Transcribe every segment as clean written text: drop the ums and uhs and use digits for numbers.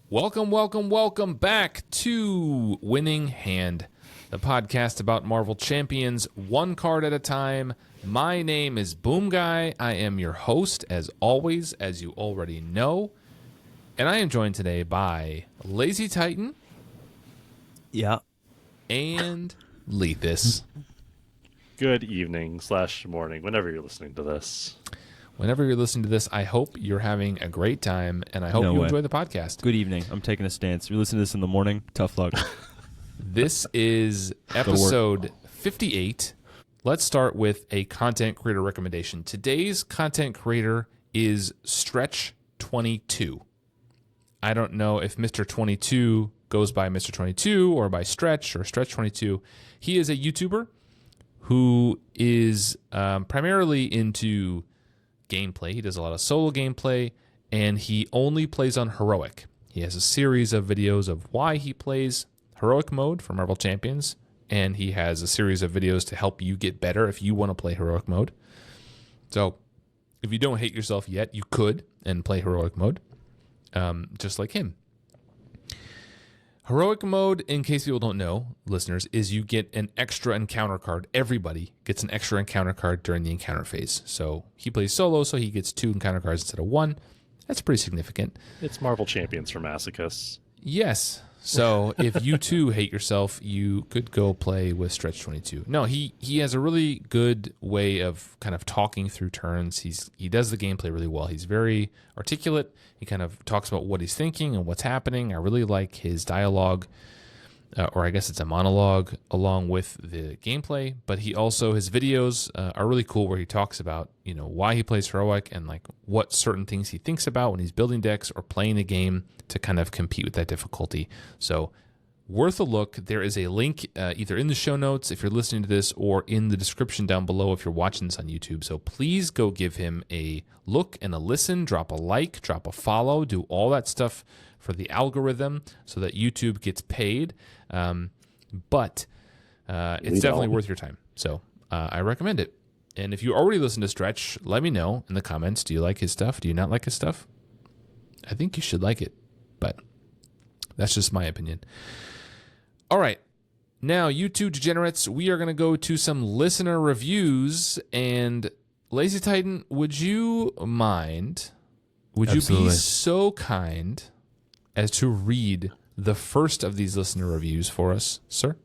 Welcome back to Winning Hand, the podcast about Marvel Champions, one card at a time. My name is Boomguy. I am your host, as always, as you already know. And I am joined today by LazyTitan. Yeah. And Leethus. Good evening / morning, whenever you're listening to this. Whenever you're listening to this, I hope you're having a great time, and I hope you enjoy the podcast. Good evening. I'm taking a stance. If you're listening to this in the morning, tough luck. This is episode 58. Let's start with a content creator recommendation. Today's content creator is Stretch22. I don't know if Mr. 22 goes by Mr. 22 or by Stretch or Stretch22. He is a YouTuber who is primarily into gameplay. He does a lot of solo gameplay, and he only plays on Heroic. He has a series of videos of why he plays Heroic mode for Marvel Champions, and he has a series of videos to help you get better if you want to play Heroic mode. So if you don't hate yourself yet, you could and play Heroic mode, just like him. Heroic mode, in case people don't know, listeners, is you get an extra encounter card. Everybody gets an extra encounter card during the encounter phase. So he plays solo, so he gets 2 encounter cards instead of 1. That's pretty significant. It's Marvel Champions for masochists. Yes. So if you too hate yourself, you could go play with Stretch22. No, he has a really good way of kind of talking through turns. He does the gameplay really well. He's very articulate. He kind of talks about what he's thinking and what's happening. I really like his dialogue, or I guess it's a monologue along with the gameplay. But his videos are really cool, where he talks about why he plays Heroic and like what certain things he thinks about when he's building decks or playing the game to kind of compete with that difficulty. So worth a look. There is a link either in the show notes if you're listening to this, or in the description down below if you're watching this on YouTube. So please go give him a look and a listen. Drop a like, drop a follow, do all that stuff for the algorithm so that YouTube gets paid. But it's definitely worth your time. So I recommend it. And if you already listen to Stretch, let me know in the comments. Do you like his stuff? Do you not like his stuff? I think you should like it, but that's just my opinion. All right. Now, you two degenerates, we are going to go to some listener reviews. And LazyTitan, would you mind, would Absolutely. you be so kind as to read the first of these listener reviews for us, sir?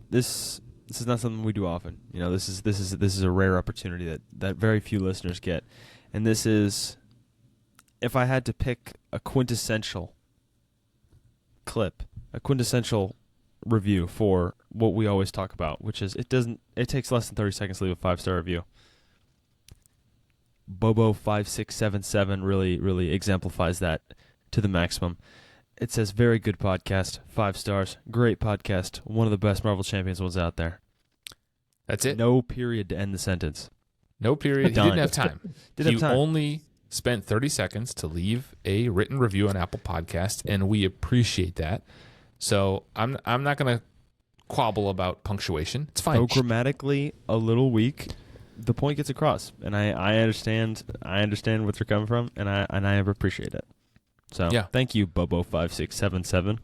This is not something we do often. This is a rare opportunity that very few listeners get. And this is, if I had to pick a quintessential clip, a quintessential review for what we always talk about, which is it takes less than 30 seconds to leave a 5-star review. Bobo5677 really exemplifies that to the maximum. It says, very good podcast, 5 stars, great podcast, one of the best Marvel Champions ones out there. That's it? No period to end the sentence. No period. He didn't have time. He only spent 30 seconds to leave a written review on Apple Podcast, and we appreciate that. So I'm not going to quabble about punctuation. It's fine. Though grammatically a little weak, the point gets across, and I understand where they're coming from, and I appreciate it. So yeah. Thank you, Bobo5677.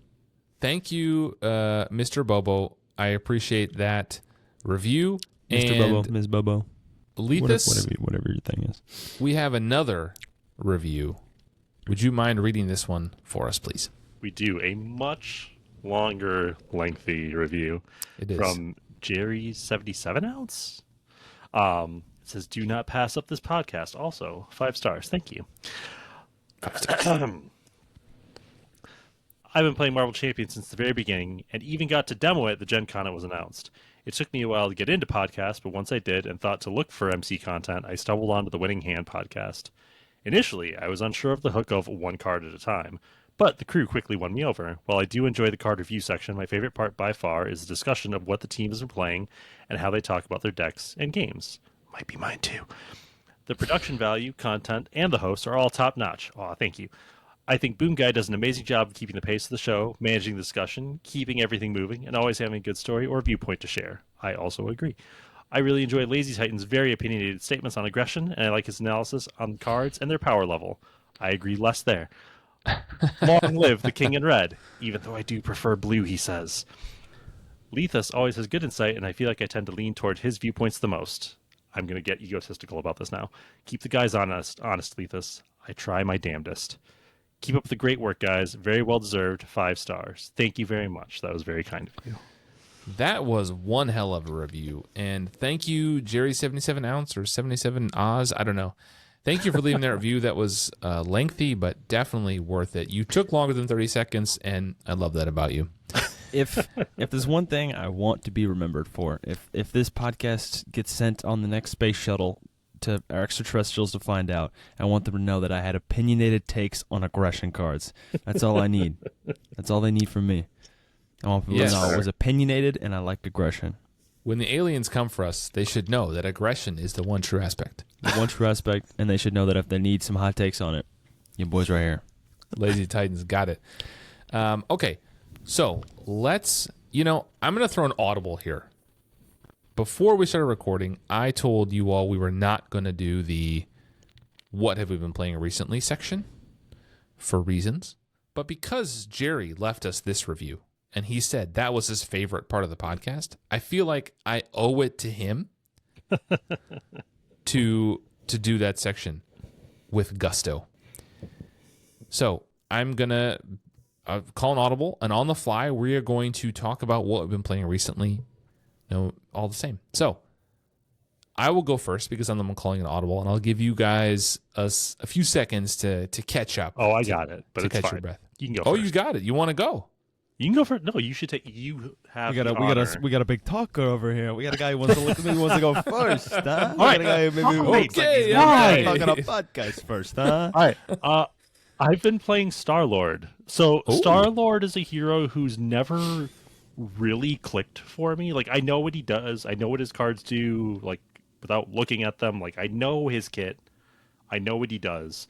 Thank you, Mr. Bobo. I appreciate that review. Mr. And Bobo, Ms. Bobo. Leethus, whatever your thing is. We have another review. Would you mind reading this one for us, please? We do a much longer, lengthy review. It is. From Jerry77ounce. It says, do not pass up this podcast. Also, 5 stars. Thank you. 5 stars. I've been playing Marvel Champions since the very beginning, and even got to demo it the Gen Con it was announced. It took me a while to get into podcasts, but once I did and thought to look for MC content, I stumbled onto the Winning Hand podcast. Initially, I was unsure of the hook of one card at a time, but the crew quickly won me over. While I do enjoy the card review section, my favorite part by far is the discussion of what the teams are playing and how they talk about their decks and games. Might be mine too. The production value, content, and the hosts are all top-notch. Aw, thank you. I think Boomguy does an amazing job of keeping the pace of the show, managing the discussion, keeping everything moving, and always having a good story or viewpoint to share. I also agree. I really enjoy LazyTitan's very opinionated statements on aggression, and I like his analysis on cards and their power level. I agree less there. Long live the King in Red, even though I do prefer blue, he says. Leethus always has good insight, and I feel like I tend to lean toward his viewpoints the most. I'm going to get egotistical about this now. Keep the guys honest, Leethus. I try my damnedest. Keep up the great work, guys. Very well deserved. 5 stars. Thank you very much. That was very kind of you. That was one hell of a review. And thank you, Jerry77ounce or 77 Oz. I don't know. Thank you for leaving that review. That was lengthy, but definitely worth it. You took longer than 30 seconds, and I love that about you. If there's one thing I want to be remembered for, if this podcast gets sent on the next space shuttle to our extraterrestrials to find out, I want them to know that I had opinionated takes on aggression cards. That's all I need. That's all they need from me. I want people to know I was opinionated and I liked aggression. When the aliens come for us, they should know that aggression is the one true aspect. The one true aspect, and they should know that if they need some hot takes on it, your boy's right here. LazyTitan's got it. Okay, so let's, I'm going to throw an audible here. Before we started recording, I told you all we were not going to do the what have we been playing recently section for reasons. But because Jerry left us this review, and he said that was his favorite part of the podcast, I feel like I owe it to him to do that section with gusto. So I'm going to call an audible, and on the fly, we are going to talk about what we've been playing recently, all the same. So I will go first because I'm the one calling an audible, and I'll give you guys a few seconds to catch up. Oh, I got it, but it's catch fine. Your breath. You can go Oh, first. you got it. You want to go? You can go first. No, you should take. You have. We got a big talker over here. We got a guy who wants to look at me, who wants to go first, huh? All right. We got a guy who maybe Okay, talking on a podcast first, huh? All right. I've been playing Star-Lord. So Star-Lord is a hero who's never really clicked for me. Like, I know what he does. I know what his cards do, like, without looking at them. Like, I know his kit. I know what he does.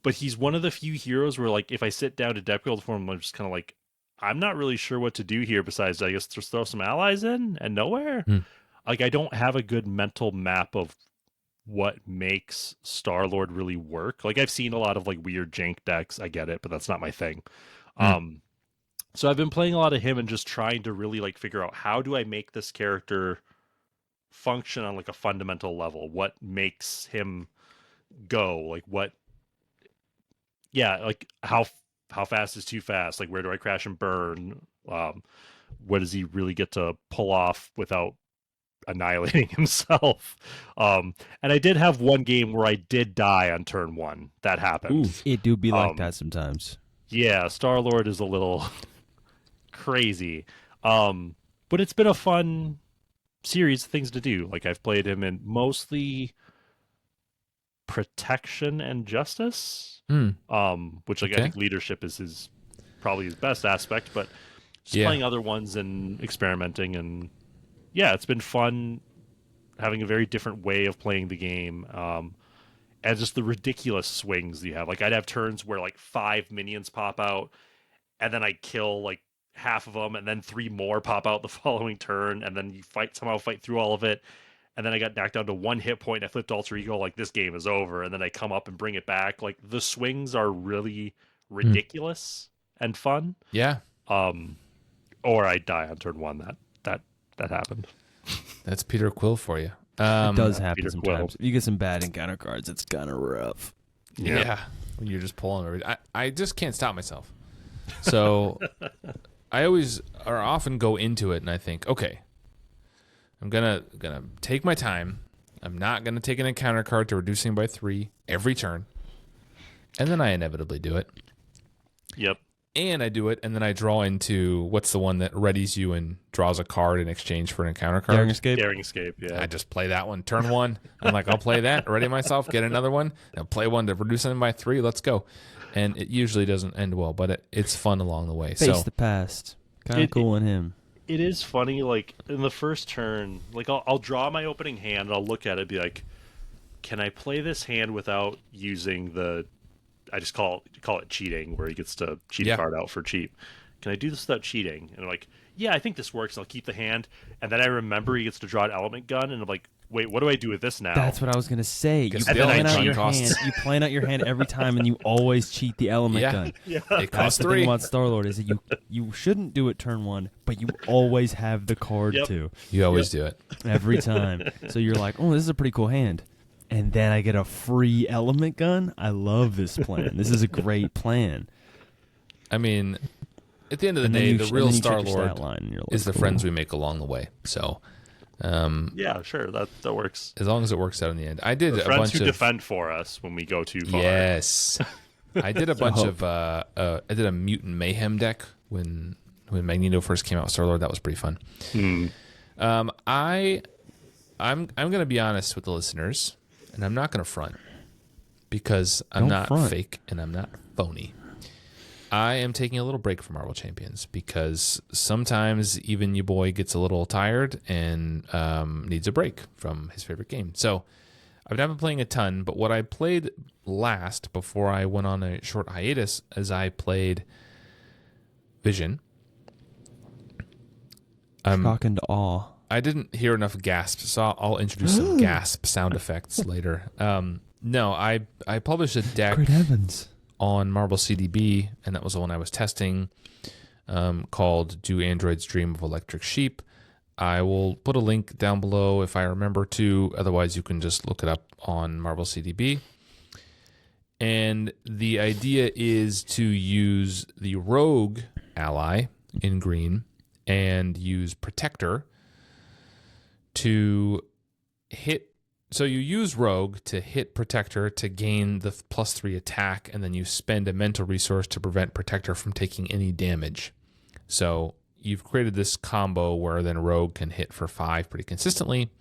But he's one of the few heroes where, like, if I sit down to deck build for him, I'm just kind of like, I'm not really sure what to do here besides, I guess, just throw some allies in and nowhere. Like, I don't have a good mental map of what makes Star-Lord really work. Like, I've seen a lot of, like, weird jank decks. I get it, but that's not my thing. So I've been playing a lot of him and just trying to really, like, figure out how do I make this character function on, like, a fundamental level? What makes him go? Like, what... Yeah, like, how fast is too fast? Like, where do I crash and burn? What does he really get to pull off without annihilating himself? And I did have one game where I did die on turn 1. That happened. Ooh, it do be like that sometimes. Yeah, Star-Lord is a little crazy. But it's been a fun series of things to do. Like, I've played him in mostly protection and justice. Which, like, I think leadership is probably his best aspect, but just playing other ones and experimenting, and it's been fun having a very different way of playing the game, and just the ridiculous swings you have. Like, I'd have turns where, like, 5 minions pop out, and then I kill, like, half of them, and then 3 more pop out the following turn, and then you somehow fight through all of it. And then I got knocked down to 1 hit point. I flipped Alter Ego, like, this game is over. And then I come up and bring it back. Like, the swings are really ridiculous and fun. Yeah. Or I die on turn 1. That happened. That's Peter Quill for you. It does happen Peter sometimes. Quill. If you get some bad encounter cards, it's kind of rough. Yeah. When you're just pulling everything. I just can't stop myself. So I often go into it and I think, okay, I'm gonna take my time. I'm not gonna take an encounter card to reducing by 3 every turn, and then I inevitably do it. Yep. And I do it, and then I draw into what's the one that readies you and draws a card in exchange for an encounter card. Daring Escape. Yeah. I just play that one. Turn 1. I'm like, I'll play that. Ready myself. Get another one. And play one to reduce them by 3. Let's go. And it usually doesn't end well, but it's fun along the way. Face the past. Kind of cool on him. It is funny, like, in the first turn, like, I'll draw my opening hand, and I'll look at it and be like, can I play this hand without using the I just call it cheating, where he gets to cheat a card out for cheap. Can I do this without cheating? And I'm like, yeah, I think this works. I'll keep the hand. And then I remember he gets to draw an element gun, and I'm like, wait, what do I do with this now? That's what I was gonna say. You And then plan I out cheat your costs. hand. You plan out your hand every time, and you always cheat the element gun. Yeah. It That's costs the 3. thing about Star-Lord is that you shouldn't do it turn 1, but you always have the card to You always do it. every time. So you're like, oh, this is a pretty cool hand. And then I get a free element gun. I love this plan. This is a great plan. I mean, at the end of the And then day, you the ch- real and then you check your Star-Lord stat line, and you're like, is the cool. friends we make along the way. So, Yeah, sure, that works. as long as it works out in the end. I did The a friends bunch who of defend for us when we go too far. yes. I did a bunch of I did a Mutant Mayhem deck when Magneto first came out with Star-Lord. That was pretty fun. I'm gonna be honest with the listeners, and I'm not gonna front because I'm Don't not front. fake and I'm not phony. I am taking a little break from Marvel Champions because sometimes even your boy gets a little tired and needs a break from his favorite game. So I've not been playing a ton, but what I played last before I went on a short hiatus is I played Vision. Shock and awe. I didn't hear enough gasps, so I'll introduce some gasp sound effects later. No, I published a deck Great heavens. on Marvel CDB, and that was the one I was testing, called Do Androids Dream of Electric Sheep? I will put a link down below if I remember to. Otherwise, you can just look it up on Marvel CDB. And the idea is to use the Rogue ally in green and use Protector to hit. So you use Rogue to hit Protector to gain the +3 attack, and then you spend a mental resource to prevent Protector from taking any damage. So you've created this combo where then Rogue can hit for 5 pretty consistently,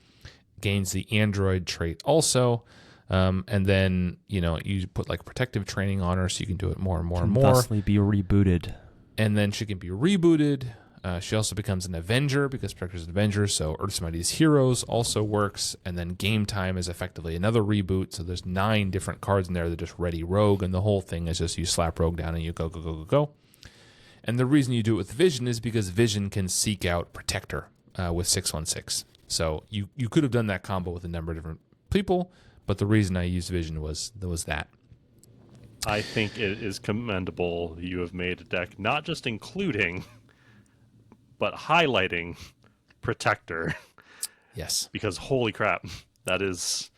gains the Android trait also, and then you put like protective training on her so you can do it more and more and more. Thusly be rebooted. And then she can be rebooted. She also becomes an Avenger because Protector's an Avenger, so Earth's Mightiest Heroes also works. And then Game Time is effectively another reboot, so there's 9 different cards in there that just ready Rogue, and the whole thing is just you slap Rogue down and you go, go, go, go, go. And the reason you do it with Vision is because Vision can seek out Protector with 616. So you could have done that combo with a number of different people, but the reason I used Vision was that. I think it is commendable that you have made a deck not just including, but highlighting Protector. Yes. Because holy crap, that is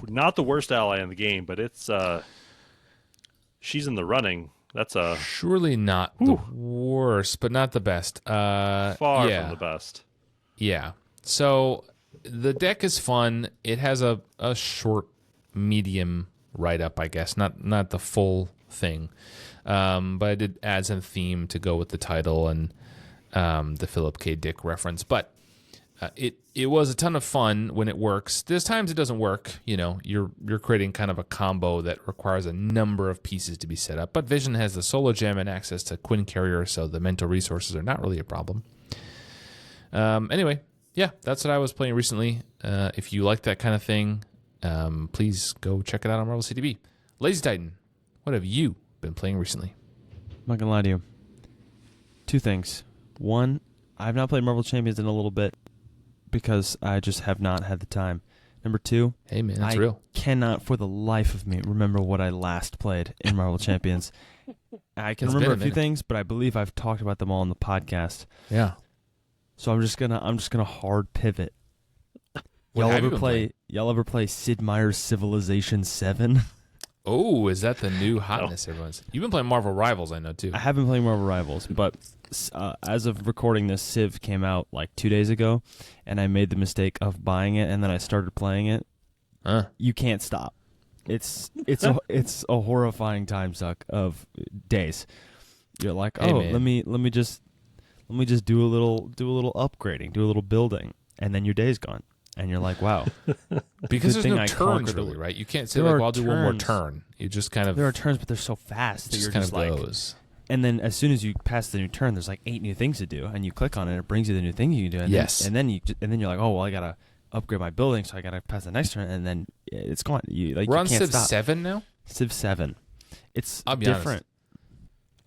not the worst ally in the game, but it's she's in the running. That's a Surely not the worst, but not the best. far from the best. Yeah. So the deck is fun. It has a short, medium write-up, I guess. Not the full thing. But it did add some theme to go with the title and the Philip K. Dick reference. But it was a ton of fun when it works. There's times it doesn't work. You're creating kind of a combo that requires a number of pieces to be set up. But Vision has the solo gem and access to Quinn Carrier, so the mental resources are not really a problem. Anyway, yeah, that's what I was playing recently. If you like that kind of thing, please go check it out on Marvel CDB. LazyTitan, what have you been playing recently? I'm not gonna lie to you. 2 things. 1, I've not played Marvel Champions in a little bit because I just have not had the time. Number 2, Hey, man, that's I real. cannot for the life of me remember what I last played in Marvel Champions. I can It's remember been a a few minute. things, but I believe I've talked about them all on the podcast. Yeah. So I'm just gonna hard pivot. What have you been playing? Y'all ever play Sid Meier's Civilization 7? Oh, is that the new hotness everyone's? You've been playing Marvel Rivals, I know, too. I have been playing Marvel Rivals, but as of recording this, Civ came out like 2 days ago, and I made the mistake of buying it, and then I started playing it. You can't stop. It's a horrifying time suck of days. You're like, Hey, oh, man. let me just do a little upgrading, do a little building, and then your day's gone, and you're like, wow. Because Good there's thing no I turns, conquered really, it. right? You can't say, There like, are well, I'll do one more turns. turn. You just kind of There are turns, but they're so fast that just you're kind just of like, goes. and then as soon as you pass the new turn, there's like 8 new things to do, and you click on it, and it brings you the new thing you can do. And Yes. then you're like, oh well, I gotta upgrade my building, so I got to pass the next turn, and then it's gone. We're you on can't Civ stop. 7 now? Civ 7. It's I'll be different. honest.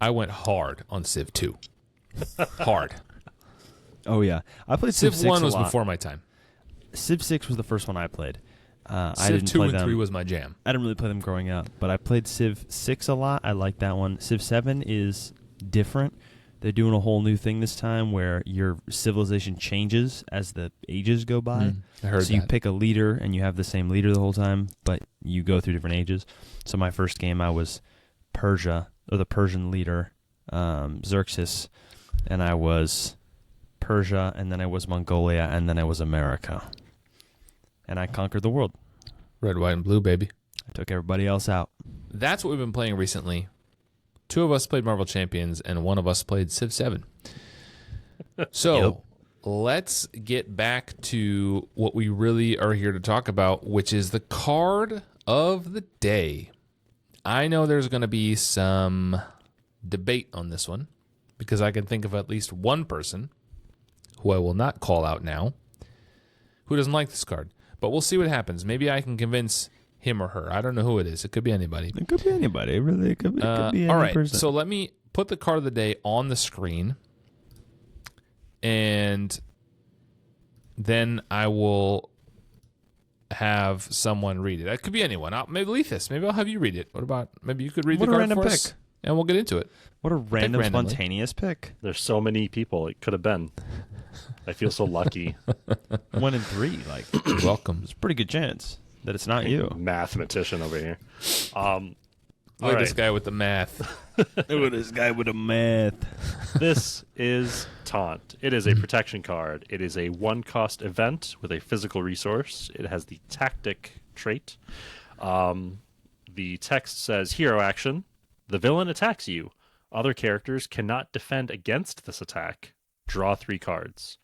I went hard on Civ 2. Hard. Oh, yeah. I played Civ Civ 6 1 a was lot. before my time. Civ 6 was the first one I played. I Civ didn't 2 play and them. 3 was my jam. I didn't really play them growing up, but I played Civ 6 a lot. I like that one. Civ 7 is different. They're doing a whole new thing this time where your civilization changes as the ages go by. I heard so you that. pick a leader, and you have the same leader the whole time, but you go through different ages. So my first game, I was Persia, or the Persian leader, Xerxes, and I was Persia, and then I was Mongolia, and then I was America. And I conquered the world. Red, white, and blue, baby. I took everybody else out. That's what we've been playing recently. 2 of us played Marvel Champions, and 1 of us played Civ 7. So let's get back to what we really are here to talk about, which is the card of the day. I know there's going to be some debate on this one, because I can think of at least one person, who I will not call out now, who doesn't like this card. But we'll see what happens. Maybe I can convince him or her. I don't know who it is. It could be anybody. It could be anybody. Really, it could be any all right, person. so let me put the card of the day on the screen, and then I will have someone read it. That could be anyone. Maybe Leethus. Maybe I'll have you read it. What about maybe you could read What the a card random for us, pick. and we'll get into it. What a random, randomly. spontaneous pick. There's so many people it could have been. I feel so lucky. 1 in 3. Like, You're welcome. it's a pretty good chance that it's not you. Mathematician over here. Look at this right. guy with the math. Look at this guy with a math. This is Taunt. It is a protection card. It is a 1-cost event with a physical resource. It has the tactic trait. The text says, hero action. The villain attacks you. Other characters cannot defend against this attack. Draw 3 cards.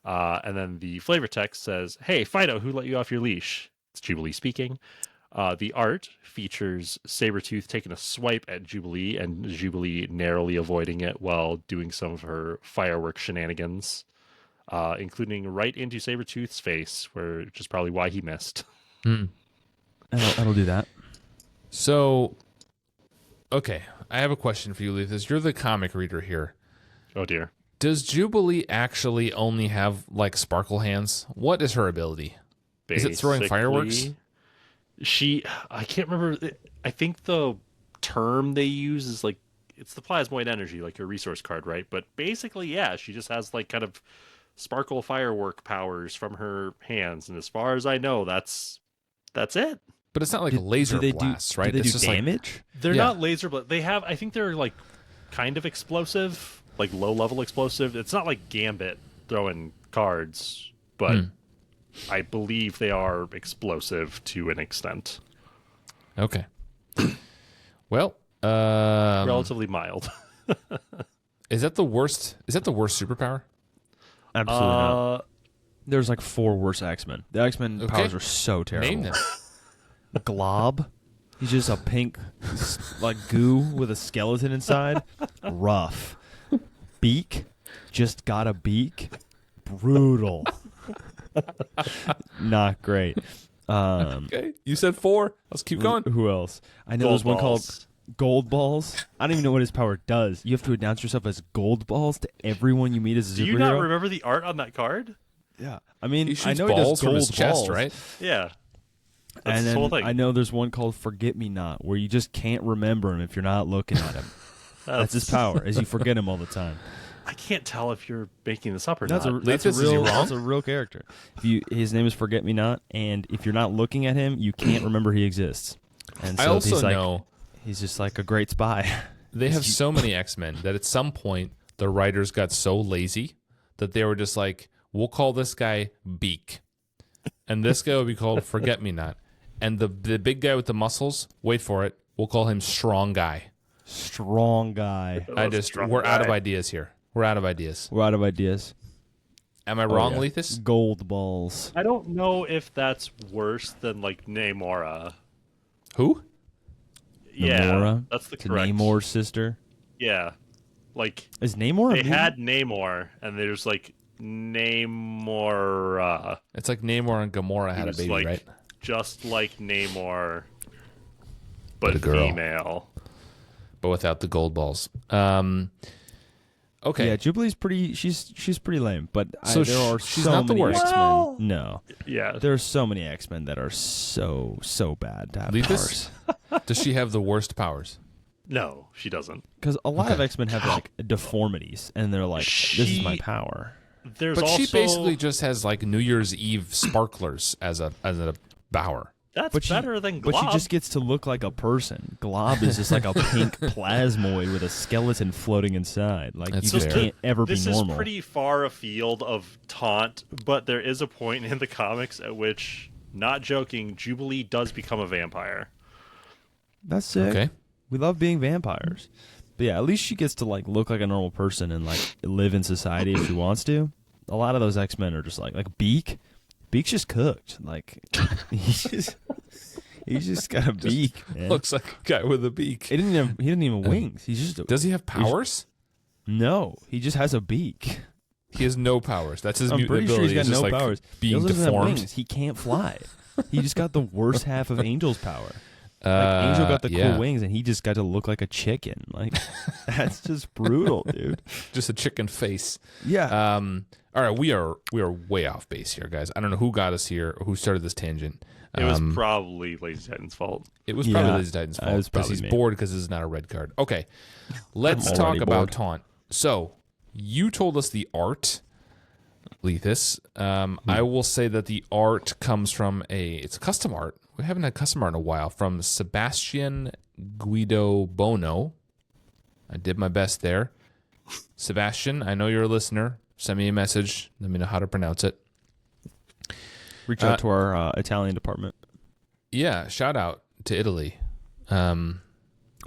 And then the flavor text says, hey, Fido, who let you off your leash? It's Jubilee speaking. The art features Sabretooth taking a swipe at Jubilee and Jubilee narrowly avoiding it while doing some of her firework shenanigans, including right into Sabretooth's face, which is probably why he missed. I'll do that. So, okay, I have a question for you, Leethus. You're the comic reader here. Oh, dear. Does Jubilee actually only have, like, sparkle hands? What is her ability? Is it throwing fireworks? I can't remember. I think the term they use is like, it's the plasmoid energy, like your resource card, right? But basically, yeah, she just has like kind of sparkle firework powers from her hands. And as far as I know, that's it. But it's not like laser blasts, right? Do they It's do just damage? They're Yeah. not laser, but they have, I think they're like kind of explosive, like low level explosive. It's not like Gambit throwing cards, but I believe they are explosive to an extent. Okay. Well, Relatively mild. is that the worst? Is that the worst superpower? Absolutely not. There's like 4 worse X-Men. The X-Men Okay. powers are so terrible. Name them. Glob. He's just a pink, like, goo with a skeleton inside. Rough. Beak. Just got a beak. Brutal. Not great. Okay, you said 4. Let's keep going. Who else? I know Gold there's one called balls. Gold Balls. I don't even know what his power does. You have to announce yourself as Gold Balls to everyone you meet as a Do superhero. you not remember the art on that card? Yeah. I mean, He I shoots know he balls does from gold his chest, balls, right? Yeah. That's And his then whole thing. I know there's one called Forget Me Not, where you just can't remember him if you're not looking at him. That's his power, is you forget him all the time. I can't tell if you're making this up or That's not. that's Leethus, is he real. wrong? That's a real character. His name is Forget Me Not, and if you're not looking at him, you can't remember he exists. And so I also he's like, know he's just like a great spy. they have so many X-Men that at some point the writers got so lazy that they were just like, we'll call this guy Beak. And this guy will be called Forget Me Not. And the big guy with the muscles, wait for it, we'll call him Strong Guy. Strong guy. Strong We're out of guy. ideas here. We're out of ideas. We're out of ideas. Am I wrong, yeah. Leethus? Gold balls. I don't know if that's worse than like Namora. Who? Yeah, Namora? that's the To correct. Namor's sister. Yeah, like Is Namor a they mutant? had Namor, and there's like Namor. It's like Namor and Gamora had a who's baby, like, right? Just like Namor, But but a girl. female. But without the gold balls. Okay. Yeah, Jubilee's pretty. She's pretty lame. But So there are she's so not the many worst. X-Men. Well- No, Yeah. there are so many X-Men that are so bad to have Leethus? powers. Does she have the worst powers? No, she doesn't. Because a lot of Okay. X-Men have like deformities, and they're like, "This is my She- power." There's But also she basically just has like New Year's Eve sparklers as a power. that's But better than Glob. But she just gets to look like a person. Glob is just like a pink plasmoid with a skeleton floating inside. Like That's you just fair. can't ever be This normal. is pretty far afield of Taunt, but there is a point in the comics at which, not joking, Jubilee does become a vampire. That's sick. Okay. We love being vampires. But yeah, at least she gets to like look like a normal person and like live in society if she wants to. A lot of those X-Men are just like Beak. Beak's just cooked. Like he's just got a beak. Man. Looks like a guy with a beak. He didn't even wings. He's just Does he have powers? no. He just has a beak. He has no powers. That's his I'm mutant pretty sure ability. he's got is just, no like, powers. Being he also doesn't have deformed. wings. He can't fly. He just got the worst half of Angel's power. Like Angel got the yeah. cool wings, and he just got to look like a chicken. Like that's just brutal, dude. Just a chicken face. Yeah. All right, we are way off base here, guys. I don't know who got us here or who started this tangent. It was probably LazyTitan's fault. It was probably Yeah, LazyTitan's it fault was because probably he's me. bored because this is not a red card. Okay, let's I'm talk already about bored. Taunt. So you told us the art, Leethus. I will say that the art comes from it's custom art. We haven't had custom art in a while from Sebastian Guido Bono. I did my best there. Sebastian, I know you're a listener. Send me a message. Let me know how to pronounce it. Reach out to our Italian department. Yeah, shout out to Italy.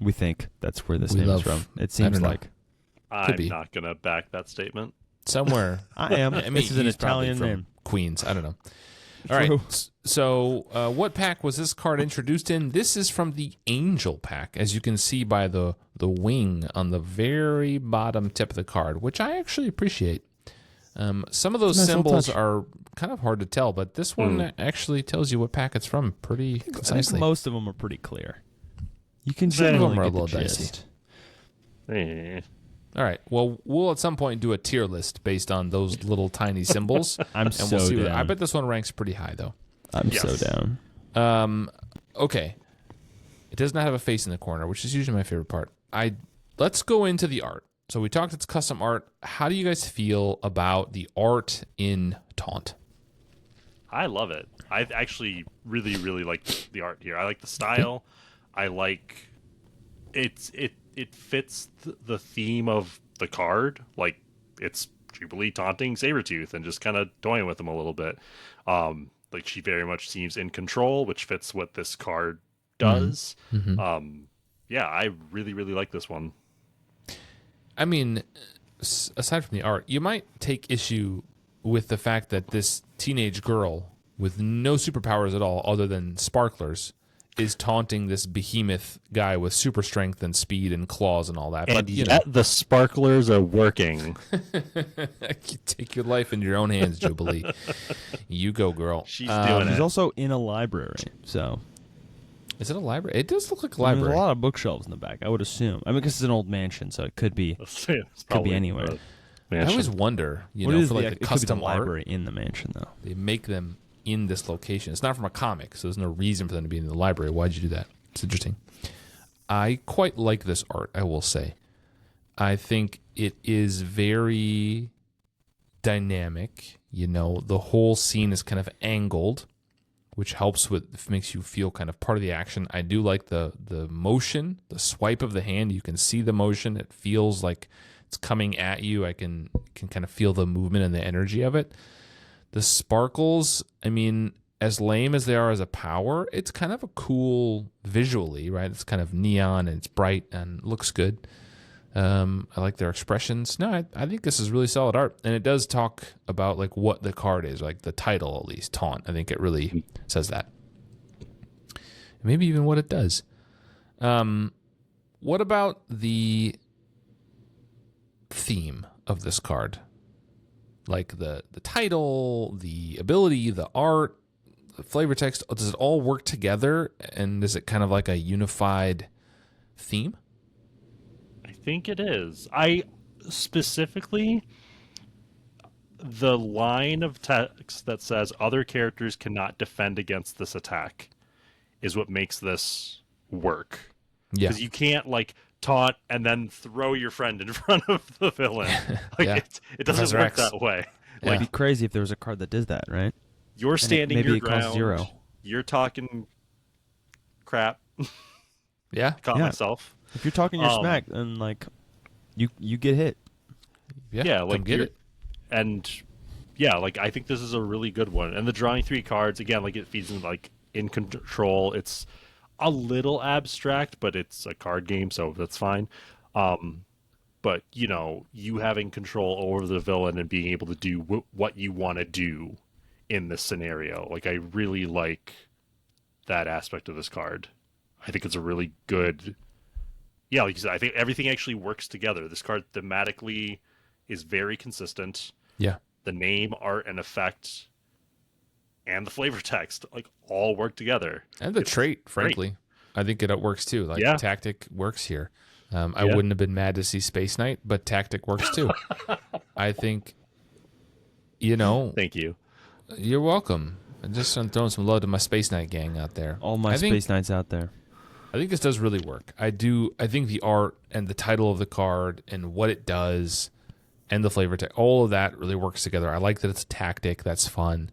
We think that's where this We name love- is from. It I seems don't know. like I'm be. not going to back that statement. Somewhere. I am. I mean, this is an he's probably Italian from name. Queens. I don't know. All right. True. So, what pack was this card introduced in? This is from the Angel pack, as you can see by the wing on the very bottom tip of the card, which I actually appreciate. Some of those Nice little symbols touch. are kind of hard to tell, but this one actually tells you what pack it's from pretty I think concisely. most of them are pretty clear. You can Some of them generally are a get the little dicey. gist. Eh. All right. Well, we'll at some point do a tier list based on those little tiny symbols. I'm And so we'll see. down. I bet this one ranks pretty high, though. I'm Yes. so down. Okay. It does not have a face in the corner, which is usually my favorite part. Let's go into the art. So we talked it's custom art. How do you guys feel about the art in Taunt? I love it. I actually really, really like the art here. I like the style. I like it fits the theme of the card. Like it's Jubilee taunting Sabretooth and just kind of toying with him a little bit. Like she very much seems in control, which fits what this card does. Yeah, I really, really like this one. I mean, aside from the art, you might take issue with the fact that this teenage girl with no superpowers at all other than sparklers is taunting this behemoth guy with super strength and speed and claws and all that. But you know, the sparklers are working. you take your life into your own hands, Jubilee. You go, girl. She's doing He's it. also in a library, so Is it a library? It does look like a I mean, library. there's a lot of bookshelves in the back. I would assume. I mean, because it's an old mansion, so it could be. It's Could be probably anywhere. the I mansion. always wonder, What know, is for like the it could be custom the art, library in the mansion, though. they make them in this location. It's not from a comic, so there's no reason for them to be in the library. Why'd you do that? It's interesting. I quite like this art, I will say. I think it is very dynamic. You know, the whole scene is kind of angled, which makes you feel kind of part of the action. I do like the motion, the swipe of the hand. You can see the motion. It feels like it's coming at you. I can kind of feel the movement and the energy of it. The sparkles, I mean, as lame as they are as a power, it's kind of a cool visually, right? It's kind of neon and it's bright and looks good. I like their expressions. No, I think this is really solid art. And it does talk about like what the card is, like the title at least, Taunt. I think it really says that. Maybe even what it does. What about the theme of this card? like the title, the ability, the art, the flavor text, does it all work together? And is it kind of like a unified theme? I think it is. I specifically, the line of text that says other characters cannot defend against this attack is what makes this work. Yeah. Because you can't like taunt and then throw your friend in front of the villain. Like Yeah. it doesn't Professor work X. that way. Yeah. It'd be crazy if there was a card that did that, right? You're standing maybe your it costs ground. 0. You're talking crap. Yeah. Caught Yeah. myself. If you're talking your smack, then like you get hit. Yeah. like come get it. And yeah, like I think this is a really good one. And the drawing 3 cards again, like it feeds in like in control. It's a little abstract, but it's a card game, so that's fine. But you know, you having control over the villain and being able to do what you want to do in this scenario, like I really like that aspect of this card. I think it's a really good. Yeah, like you said, I think everything actually works together. This card thematically is very consistent. Yeah. The name, art, and effect, and the flavor text, like all work together. And the It's trait, great. frankly, I think it works too. Like Yeah. tactic works here. I wouldn't have been mad to see Space Knight, but tactic works too. I think, Thank you. you're welcome. I'm just throwing some love to my Space Knight gang out there. All my Space Knights out there. I think this does really work. I think the art and the title of the card and what it does and the flavor text, all of that really works together. I like that it's a tactic. That's fun.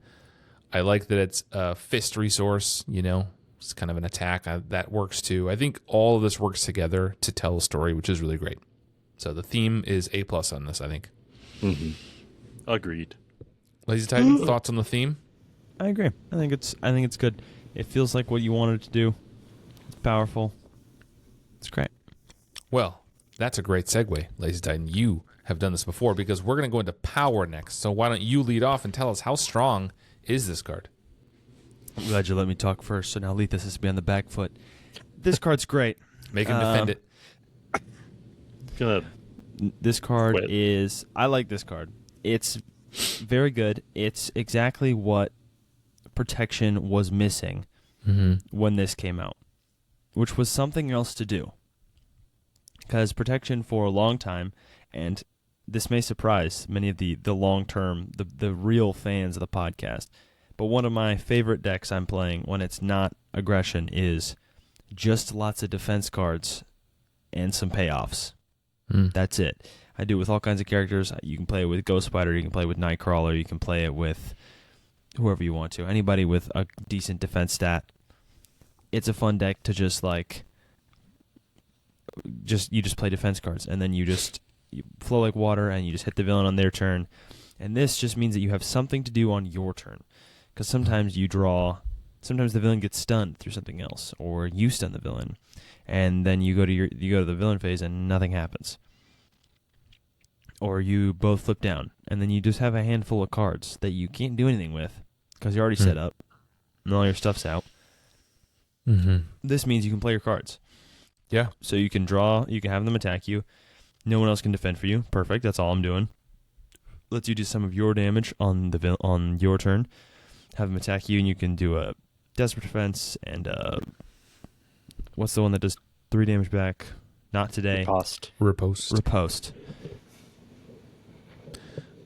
I like that it's a fist resource, it's kind of an attack. That works too. I think all of this works together to tell a story, which is really great. So the theme is A+ on this, I think. Mm-hmm. Agreed. LazyTitan, thoughts on the theme? I agree. I think it's good. It feels like what you wanted to do. It's powerful. It's great. Well, that's a great segue, LazyTitan. You have done this before because we're going to go into power next. So why don't you lead off and tell us how strong is this card? I'm glad you let me talk first, so now Leethus has to be on the back foot. This card's great. Make him defend it. Gonna This card quit. is... I like this card. It's very good. It's exactly what Protection was missing when this came out, which was something else to do. Because Protection for a long time, and this may surprise many of the long-term, the real fans of the podcast, but one of my favorite decks I'm playing when it's not aggression is just lots of defense cards and some payoffs. That's it. I do it with all kinds of characters. You can play it with Ghost Spider, you can play it with Nightcrawler, you can play it with whoever you want to. Anybody with a decent defense stat. It's a fun deck to just like you just play defense cards, and then you flow like water, and you just hit the villain on their turn. And this just means that you have something to do on your turn. Because sometimes sometimes the villain gets stunned through something else, or you stun the villain, and then you go to the villain phase and nothing happens. Or you both flip down, and then you just have a handful of cards that you can't do anything with because you're already set up, and all your stuff's out. This means you can play your cards. Yeah. So you can draw, you can have them attack you. No one else can defend for you. Perfect. That's all I'm doing. Lets you do some of your damage on your turn. Have them attack you, and you can do a Desperate Defense and what's the one that does 3 damage back? Not today. Riposte.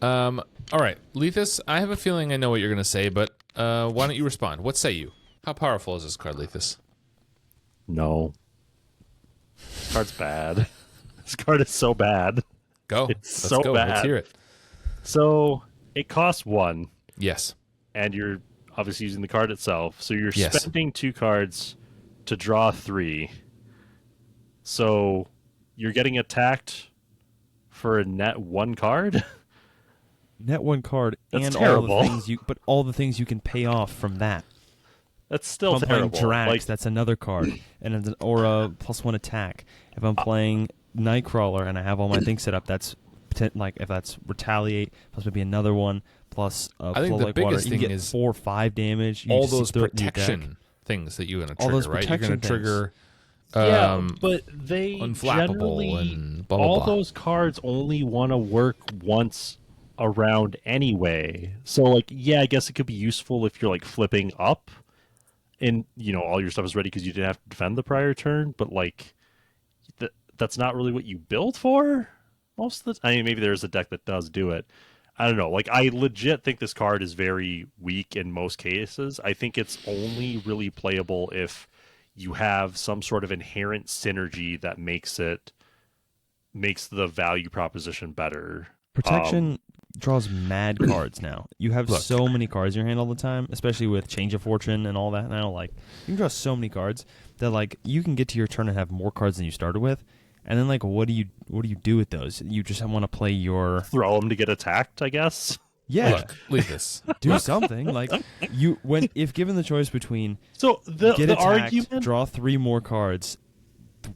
All right, Leethus, I have a feeling I know what you're going to say, but why don't you respond? What say you? How powerful is this card, Leethus? No. This card's bad. This card is so bad. Go. It's Let's so go. bad. Let's hear it. So it costs 1, Yes. and you're obviously using the card itself. So you're Yes. spending 2 cards to draw 3. So you're getting attacked for a net 1 card? Net 1 card. That's and terrible. all the things you can pay off from that. That's still If I'm terrible. playing Drax, Like, that's another card, and it's an aura +1 attack. If I'm playing Nightcrawler and I have all my things set up, that's if that's retaliate plus maybe another one plus I think flow the like water. biggest You can thing get is 4 or 5 damage. You all just those throw it in your deck. protection things that you're going to All trigger, those right? You're going to protection trigger yeah, but they unflappable generally and blah, blah, all blah. those cards only want to work once around anyway. So like, yeah, I guess it could be useful if you're like flipping up and all your stuff is ready because you didn't have to defend the prior turn, but like that's not really what you build for most of the time. I mean, maybe there's a deck that does do it. I don't know. Like, I legit think this card is very weak in most cases. I think it's only really playable if you have some sort of inherent synergy that makes the value proposition better. Protection draws mad cards now. You have Look. so many cards in your hand all the time, especially with Change of Fortune and all that now. Like, you can draw so many cards that like you can get to your turn and have more cards than you started with. And then, like, what do you do with those? You just want to play your Throw them to get attacked, I guess. yeah. Look, Leethus. Do something like if given the choice between So get the attacked, argument, draw 3 more cards,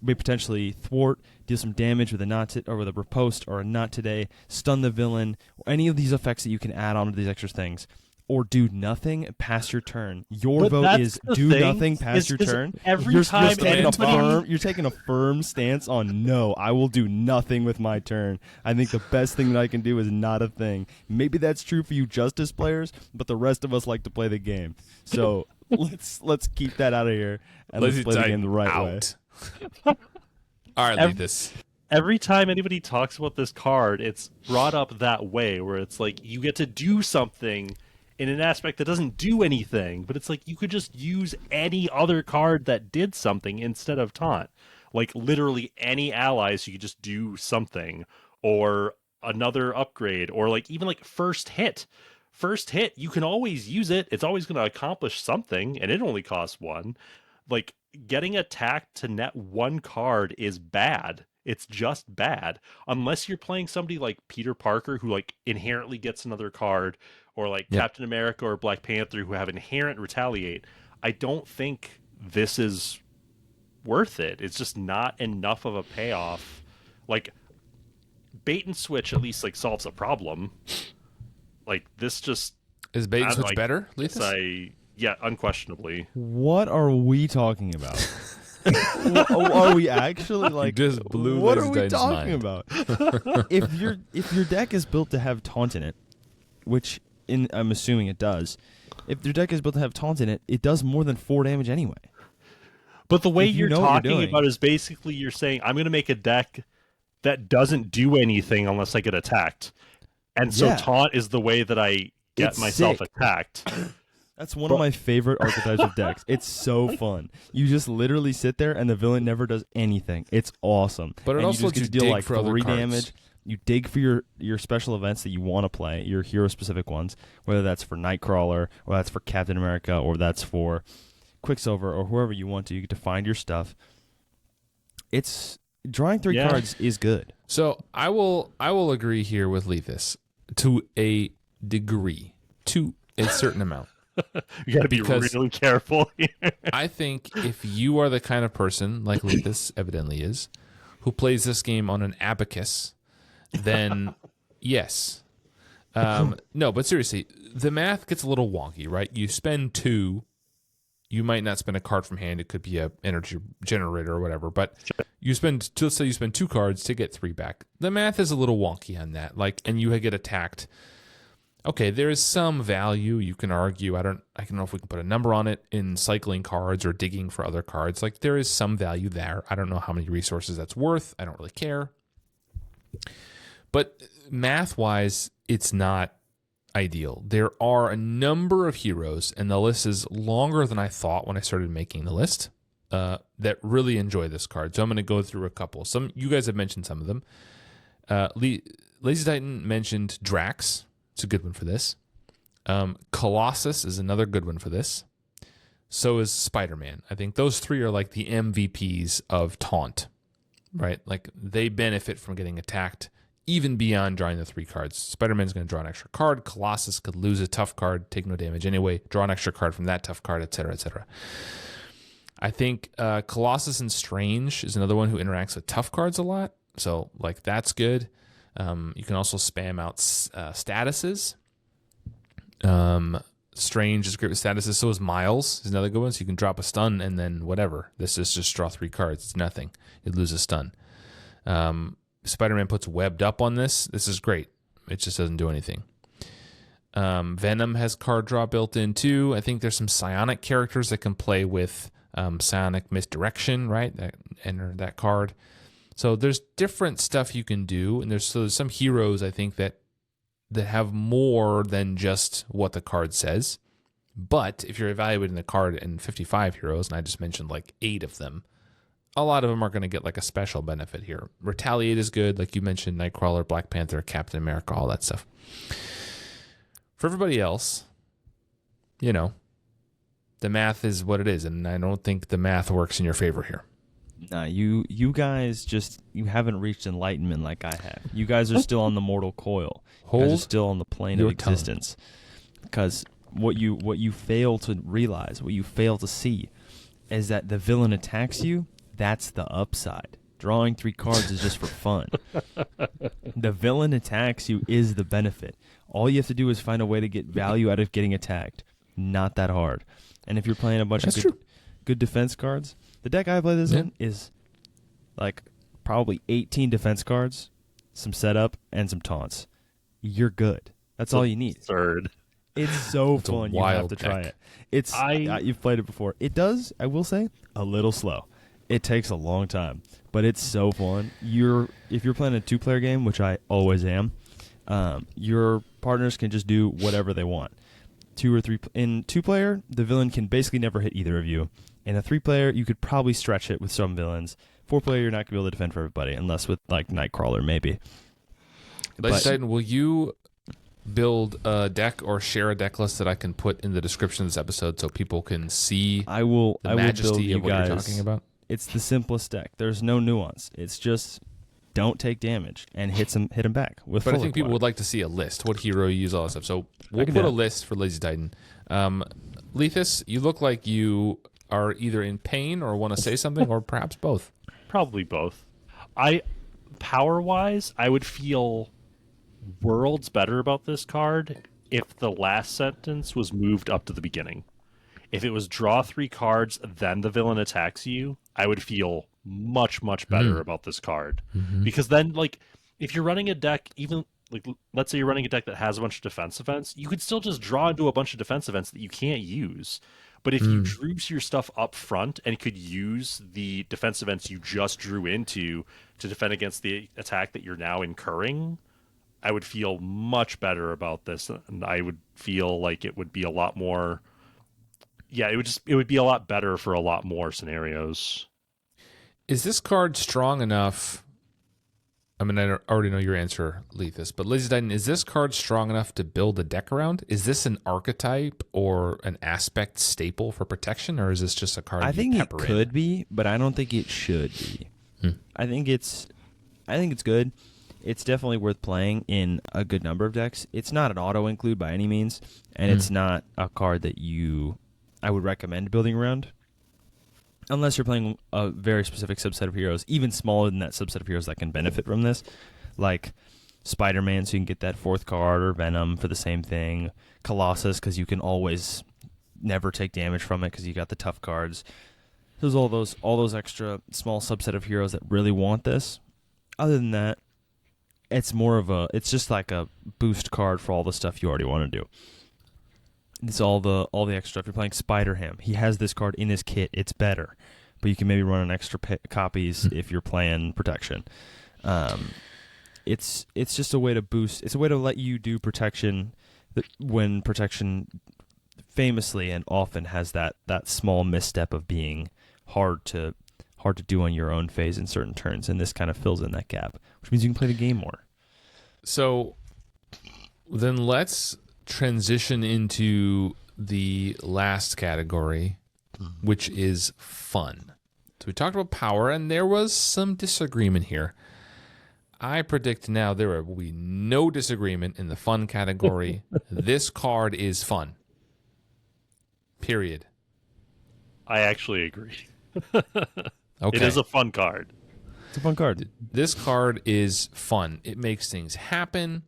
may potentially thwart, deal some damage with a not or with a riposte or a not today, stun the villain, or any of these effects that you can add on to these extra things. Or do nothing past your turn. Your But vote that's is the do thing, nothing past is- your is turn. every you're time taking anybody- you're taking a firm stance on no. I will do nothing with my turn. I think the best thing that I can do is not a thing. Maybe that's true for you Justice players, but the rest of us like to play the game. So let's keep that out of here and let's play the game the right way. All right, Ev- Leethus. every time anybody talks about this card, it's brought up that way, where it's like you get to do something in an aspect that doesn't do anything, but it's like you could just use any other card that did something instead of Taunt. Like literally any allies, you could just do something, or another upgrade, or like even like first hit. First hit, you can always use it. It's always going to accomplish something, and it only costs 1. Like getting attacked to net 1 card is bad. It's just bad. Unless you're playing somebody like Peter Parker, who like inherently gets another card, or like Yep. Captain America or Black Panther, who have inherent retaliate. I don't think this is worth it. It's just not enough of a payoff. Like bait and switch at least like solves a problem. Like this just Is bait and I don't switch know, better, Leethus? Yeah, unquestionably. What are we talking about? Are we actually like? just blew what are we LazyTitan's talking mind. about? if your deck is built to have Taunt in it, which I'm assuming it does. If your deck is built to have Taunt in it, it does more than 4 damage anyway. But the way If you you're know what you're talking doing. about is basically you're saying I'm going to make a deck that doesn't do anything unless I get attacked. And so Yeah. Taunt is the way that I get It's myself sick. attacked. That's one of my favorite archetypes of decks. It's so fun. You just literally sit there and the villain never does anything. It's awesome. But it and also you just lets get you to deal dig like for other 3 cards. damage. You dig for your special events that you want to play, your hero specific ones, whether that's for Nightcrawler or that's for Captain America or that's for Quicksilver or whoever you want to. You get to find your stuff. It's drawing 3 Yeah. cards is good. So I will agree here with Leethus to a degree, to a certain amount. You got to be Because- really careful here. I think if you are the kind of person, like Leethus evidently is, who plays this game on an abacus, then yes. No, but seriously, the math gets a little wonky, right? You spend 2, you might not spend a card from hand. It could be a energy generator or whatever, but let's say you spend 2 cards to get 3 back. The math is a little wonky on that, and you get attacked. Okay, there is some value you can argue. I don't know if we can put a number on it in cycling cards or digging for other cards. Like there is some value there. I don't know how many resources that's worth. I don't really care. But math-wise, it's not ideal. There are a number of heroes, and the list is longer than I thought when I started making the list, that really enjoy this card. So I'm going to go through a couple. You guys have mentioned some of them. LazyTitan mentioned Drax. It's a good one for this. Colossus is another good one for this. So is Spider-Man. I think those 3 are like the MVPs of Taunt, right? Like they benefit from getting attacked even beyond drawing the 3 cards. Spider-Man's going to draw an extra card. Colossus could lose a tough card, take no damage anyway, draw an extra card from that tough card, etc., etc. I think Colossus and Strange is another one who interacts with tough cards a lot. So like that's good. You can also spam out statuses. Strange is great with statuses. So is Miles. Is another good one. So you can drop a stun and then whatever. This is just draw 3 cards. It's nothing. You lose a stun. Spider-Man puts webbed up on this. This is great. It just doesn't do anything. Venom has card draw built in too. I think there's some psionic characters that can play with psionic misdirection, right? That enter that card. So there's different stuff you can do, and there's some heroes I think that have more than just what the card says. But if you're evaluating the card in 55 heroes, and I just mentioned like 8 of them, a lot of them are going to get like a special benefit here. Retaliate is good, like you mentioned, Nightcrawler, Black Panther, Captain America, all that stuff. For everybody else, the math is what it is, and I don't think the math works in your favor here. Nah, you guys you haven't reached enlightenment like I have. You guys are still on the mortal coil. You guys are still on the plane of existence. Because what you fail to realize, what you fail to see, is that the villain attacks you. That's the upside. Drawing 3 cards is just for fun. The villain attacks you is the benefit. All you have to do is find a way to get value out of getting attacked. Not that hard. And if you're playing a bunch of good defense cards, the deck I play this in is like probably 18 defense cards, some setup, and some taunts. You're good. That's all you need. Third. It's so fun. You have to try it. You've played it before. It does, I will say, a little slow. It takes a long time, but it's so fun. If you're playing a 2-player game, which I always am, your partners can just do whatever they want. 2 or 3 in 2-player, the villain can basically never hit either of you. In a 3-player, you could probably stretch it with some villains. 4-player, you're not gonna be able to defend for everybody, unless with like Nightcrawler, maybe. LazyTitan, will you build a deck or share a deck list that I can put in the description of this episode so people can see the majesty of what you're talking about? It's the simplest deck. There's no nuance. It's just don't take damage and hit them back with. But I think people would like to see a list. What hero you use, all that stuff. So we'll put a list for LazyTitan. Leethus, you look like you are either in pain or want to say something, or perhaps both. Probably both. Power-wise, I would feel worlds better about this card if the last sentence was moved up to the beginning. If it was draw 3 cards, then the villain attacks you, I would feel much, much better about this card. Mm-hmm. Because then, like, if you're running a deck, even, like, let's say you're running a deck that has a bunch of defense events, you could still just draw into a bunch of defense events that you can't use. But if you drew your stuff up front and could use the defense events you just drew into to defend against the attack that you're now incurring, I would feel much better about this. And I would feel like it would be a lot more... Yeah, it would be a lot better for a lot more scenarios. Is this card strong enough? I mean, I already know your answer, Leethus, but LazyTitan, is this card strong enough to build a deck around? Is this an archetype or an aspect staple for protection, or is this just a card? I think it could be, but I don't think it should be. I think it's good. It's definitely worth playing in a good number of decks. It's not an auto include by any means, and it's not a card that I would recommend building around, unless you're playing a very specific subset of heroes, even smaller than that subset of heroes that can benefit from this, like Spider-Man, so you can get that 4th card, or Venom for the same thing, Colossus, because you can always never take damage from it because you got the tough cards. There's all those extra small subset of heroes that really want this. Other than that, it's just like a boost card for all the stuff you already want to do. It's all the extra. If you're playing Spider-Ham, he has this card in his kit. It's better, but you can maybe run an extra copies if you're playing protection. It's just a way to boost. It's a way to let you do protection when protection famously and often has that small misstep of being hard to do on your own phase in certain turns, and this kind of fills in that gap, which means you can play the game more. So then let's transition into the last category, which is fun. So we talked about power, and there was some disagreement here. I predict now there will be no disagreement in the fun category. This card is fun. Period. I actually agree. Okay. It is a fun card. It's a fun card. This card is fun. It makes things happen.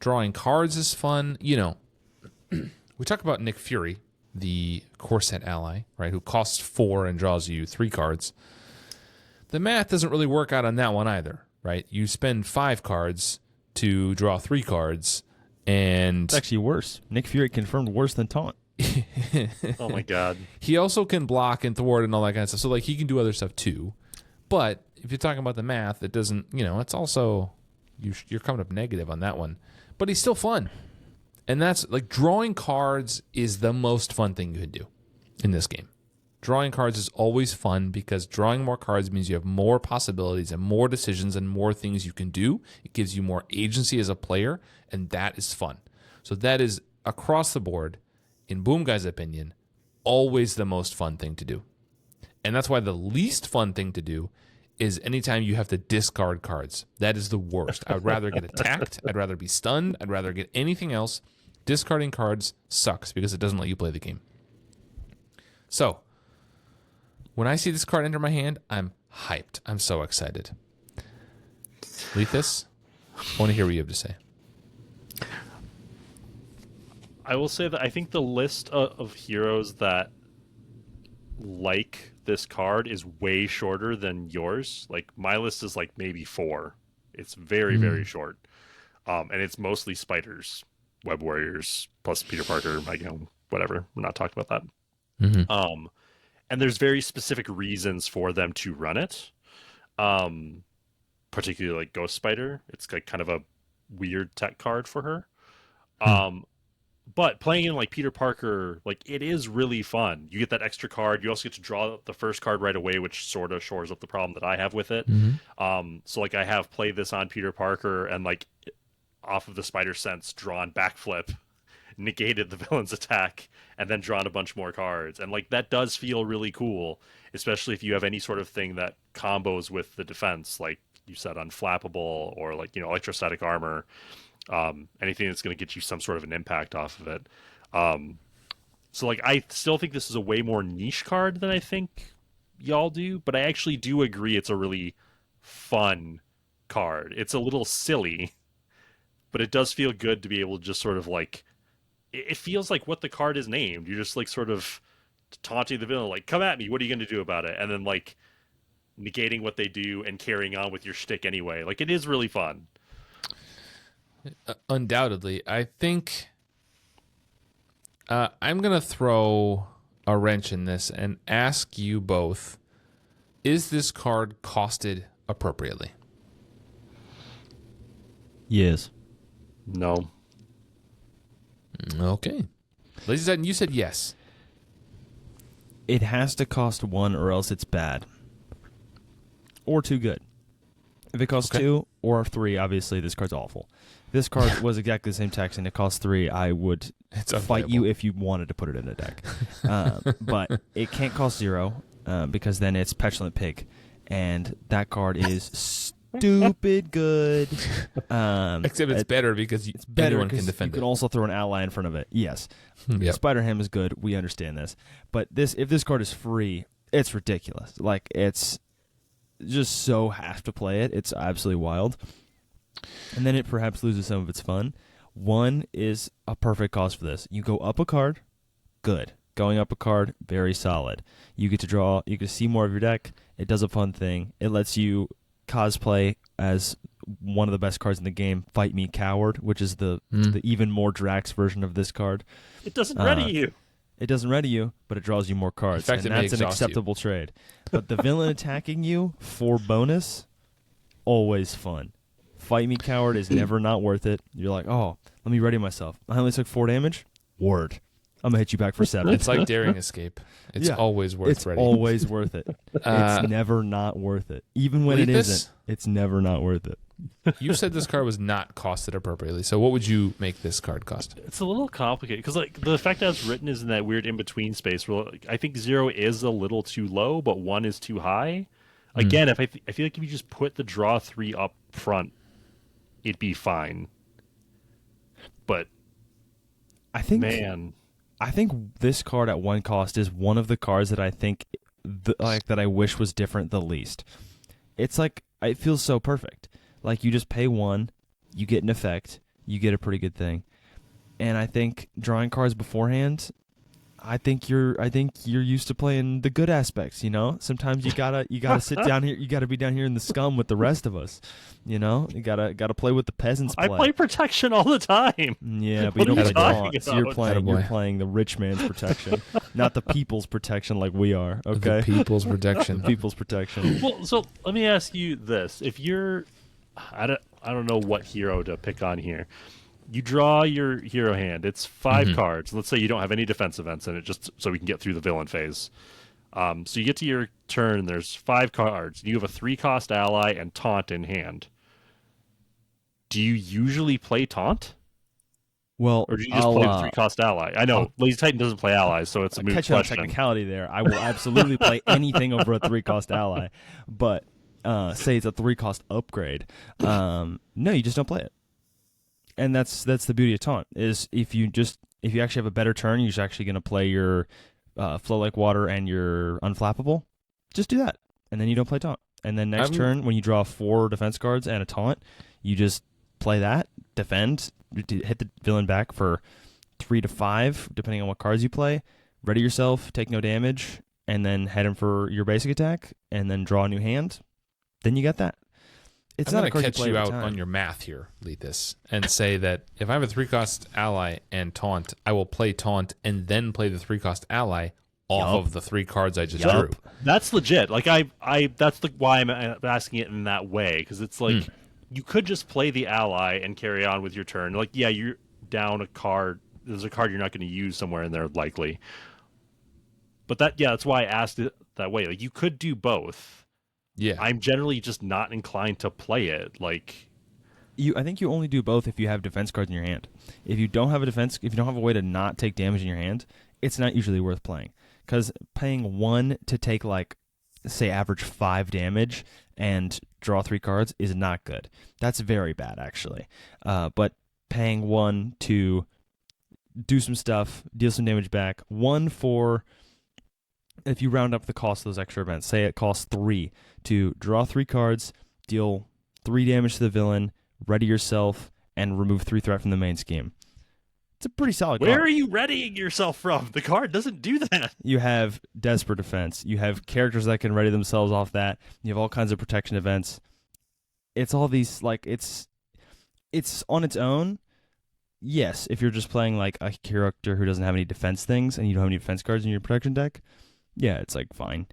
Drawing cards is fun. We talk about Nick Fury, the core set ally, right, who costs 4 and draws you 3 cards. The math doesn't really work out on that one either, right? You spend 5 cards to draw 3 cards, and It's actually worse. Nick Fury confirmed worse than Taunt. Oh my god. he also can block and thwart and all that kind of stuff. So like he can do other stuff too. But if you're talking about the math, it doesn't. It's also you're coming up negative on that one. But he's still fun, and that's like drawing cards is the most fun thing you can do in this game. Drawing cards is always fun because drawing more cards means you have more possibilities and more decisions and more things you can do. It gives you more agency as a player, and that is fun. So that is across the board, in Boomguy's opinion, always the most fun thing to do. And that's why the least fun thing to do is anytime you have to discard cards. That is the worst. I would rather get attacked. I'd rather be stunned. I'd rather get anything else. Discarding cards sucks because it doesn't let you play the game. So, when I see this card enter my hand, I'm hyped. I'm so excited. Leethus, I want to hear what you have to say. I will say that I think the list of heroes that like this card is way shorter than yours. Like my list is like maybe 4. It's very, very short. And it's mostly spiders, web warriors, plus Peter Parker, whatever. We're not talking about that. Mm-hmm. And there's very specific reasons for them to run it. Particularly like Ghost Spider. It's like kind of a weird tech card for her. But playing in like Peter Parker, like it is really fun. You get that extra card. You also get to draw the first card right away, which sort of shores up the problem that I have with it. So like I have played this on Peter Parker and like off of the Spider Sense drawn backflip, negated the villain's attack, and then drawn a bunch more cards. And like that does feel really cool, especially if you have any sort of thing that combos with the defense, like you said, unflappable or like, electrostatic armor. Anything that's going to get you some sort of an impact off of it. So like I still think this is a way more niche card than I think y'all do, but I actually do agree it's a really fun card. It's a little silly, but it does feel good to be able to just sort of like, it feels like what the card is named. You're just like sort of taunting the villain, like, come at me, what are you going to do about it? And then like negating what they do and carrying on with your shtick anyway. Like it is really fun. Undoubtedly. I think I'm going to throw a wrench in this and ask you both, is this card costed appropriately? Yes. No. Okay. LazyTitan, you said yes. It has to cost 1 or else it's bad. Or too good. If it costs 2 or 3, obviously this card's awful. If this card was exactly the same text and it costs 3, I would fight you if you wanted to put it in a deck. But it can't cost 0 because then it's Petulant Pig. And that card is stupid good. Except it's better because anyone can defend it. You can also throw an ally in front of it. Yes. Yep. Spider-Ham is good. We understand this. But if this card is free, it's ridiculous. Like, it's just so have to play it. It's absolutely wild. And then it perhaps loses some of its fun. 1 is a perfect cost for this. You go up a card, good. Going up a card, very solid. You get to draw, you get to see more of your deck. It does a fun thing. It lets you cosplay as one of the best cards in the game, Fight Me Coward, which is the even more Drax version of this card. It doesn't ready you. It doesn't ready you, but it draws you more cards. In fact, and it may that's an exhaust acceptable trade. But the villain attacking you for bonus, always fun. Fight Me Coward is never not worth it. You're like, oh, let me ready myself. I only took 4 damage. Word. I'm going to hit you back for 7. It's like Daring Escape. It's always worth ready. It's always worth it. It's never not worth it. Even when it isn't, it's never not worth it. You said this card was not costed appropriately. So what would you make this card cost? It's a little complicated because like the fact that it's written is in that weird in-between space where like, I think 0 is a little too low, but 1 is too high. Again, if I feel like if you just put the draw 3 up front, it'd be fine. But I think this card at 1 cost is one of the cards that I think that I wish was different the least. It's like it feels so perfect. Like you just pay 1, you get an effect, you get a pretty good thing. And I think drawing cards beforehand I think you're used to playing the good aspects, you know? Sometimes you gotta sit down here, you gotta be down here in the scum with the rest of us. You know? You gotta play with the peasants I play protection all the time. Yeah, but What you are don't you play talking taunt. So you're about? playing the rich man's protection, not the people's protection like we are, The okay? people's protection. The people's protection. Well, so let me ask you this: if you're, I don't know what hero to pick on here. You draw your hero hand. It's 5 cards. Let's say you don't have any defense events in it, just so we can get through the villain phase. So you get to your turn. There's 5 cards. You have a 3-cost ally and taunt in hand. Do you usually play taunt, Well, or do you just play the 3-cost ally? I know LazyTitan doesn't play allies, so it's a moot catch you on question. technicality there. I will absolutely play anything over a 3-cost ally, but say it's a 3-cost upgrade. No, you just don't play it. And that's the beauty of taunt is if you actually have a better turn, you're actually going to play your flow like water and your unflappable. Just do that, and then you don't play taunt. And then next turn, when you draw 4 defense cards and a taunt, you just play that, defend, hit the villain back for 3 to 5, depending on what cards you play. Ready yourself, take no damage, and then head him for your basic attack, and then draw a new hand. Then you got that. It's I'm not going a to catch you out time. on your math here, Leethus, and say that if I have a 3-cost ally and taunt, I will play taunt and then play the 3-cost ally off of the 3 cards I just drew. That's legit. Like that's why I'm asking it in that way, because it's like you could just play the ally and carry on with your turn. Like, yeah, you're down a card. There's a card you're not going to use somewhere in there likely. But that's why I asked it that way. Like, you could do both. Yeah, I'm generally just not inclined to play it. Like, I think you only do both if you have defense cards in your hand. If you don't have a way to not take damage in your hand, it's not usually worth playing. Because paying 1 to take, like, say, average 5 damage and draw 3 cards is not good. That's very bad, actually. But paying 1 to do some stuff, deal some damage back, 1 for, if you round up the cost of those extra events, say it costs 3 to draw 3 cards, deal 3 damage to the villain, ready yourself, and remove 3 threat from the main scheme. It's a pretty solid card. Where are you readying yourself from? The card doesn't do that. You have Desperate Defense. You have characters that can ready themselves off that. You have all kinds of protection events. It's all these, like, it's on its own. Yes, if you're just playing, like, a character who doesn't have any defense things and you don't have any defense cards in your protection deck, yeah, it's, like, fine.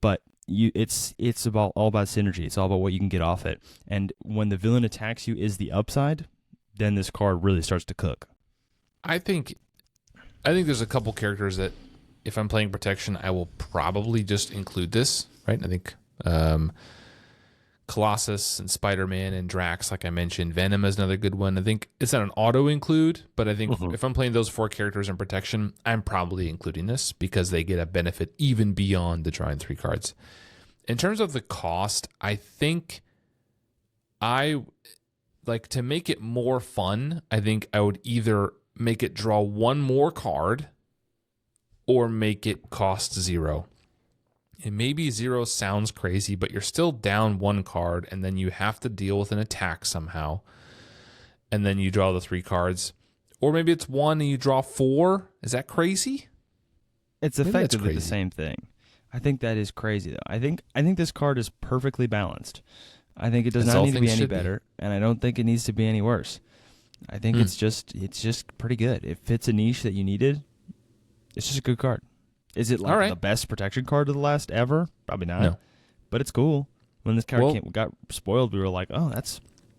But it's all about synergy. It's all about what you can get off it. And when the villain attacks you is the upside, then this card really starts to cook. I think there's a couple characters that if I'm playing protection, I will probably just include this, right? I think Colossus and Spider-Man and Drax, like I mentioned. Venom is another good one. I think it's not an auto include, but I think if I'm playing those 4 characters in protection, I'm probably including this because they get a benefit even beyond the drawing 3 cards. In terms of the cost, I think I like to make it more fun. I think I would either make it draw 1 more card or make it cost 0. And maybe 0 sounds crazy, but you're still down 1 card, and then you have to deal with an attack somehow. And then you draw the 3 cards. Or maybe it's 1 and you draw 4. Is that crazy? It's effectively the same thing. I think that is crazy, though. I think this card is perfectly balanced. I think it does not need to be any better, and I don't think it needs to be any worse. I think it's just pretty good. It fits a niche that you needed. It's just a good card. Is it like the best protection card of the last ever? Probably not. No. But it's cool. When this card got spoiled, we were like, oh,